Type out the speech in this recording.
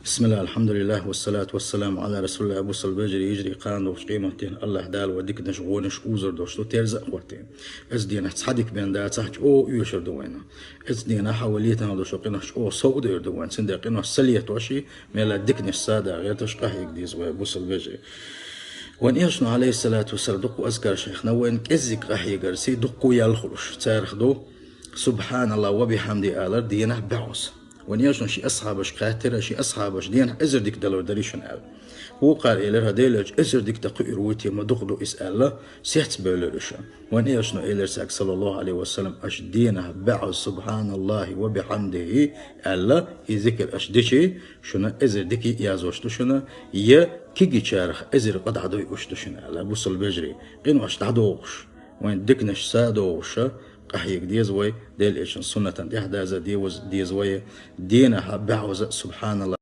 بسم الله الحمد لله والصلاة والسلام على رسول الله أبو البجري يجري قان دوش قيمتين الله دال وديك نشغونش أوزر دوش تو ترزق ورتين إز دينا تصحدك بين دا تصحج أو يوشر دوينا إز دينا حوليتنا دوش قيناش أو صود يردوين سند قيناش سلية توشي ميلا ديكنش سادة غير تشقه يقديز وأبو البجري وان يشنو عليه الصلاة والسلام دقو أذكر شيخنا وين كزك راح يقرسي دقو يالخلوش تاريخ دو سبحان الله وبحمده آلر دينا بعوس وان يشنو شي أصحابش قاترة شي أصحابش دينا إزر ديك دلو دريشن آل هو قال إلر هديلج إزر ديك دقو إروتي ما دقدو إسأل سيحت بولرشا وان يشنو إلر ساك صلى الله عليه وسلم أش دينا بعوس سبحان الله وبحمده آلا يذكر أش ديشي شنا إزر ديكي يازوشتو شنا كيجي شارخ إزر قد عدوي أشتشن على بوص البجري قينو أشتعدوش وين دكنش سادوش قحيك ديزوي ديل إيش سنة دي حدا ديوز ديزوي دينها بعوز سبحان الله.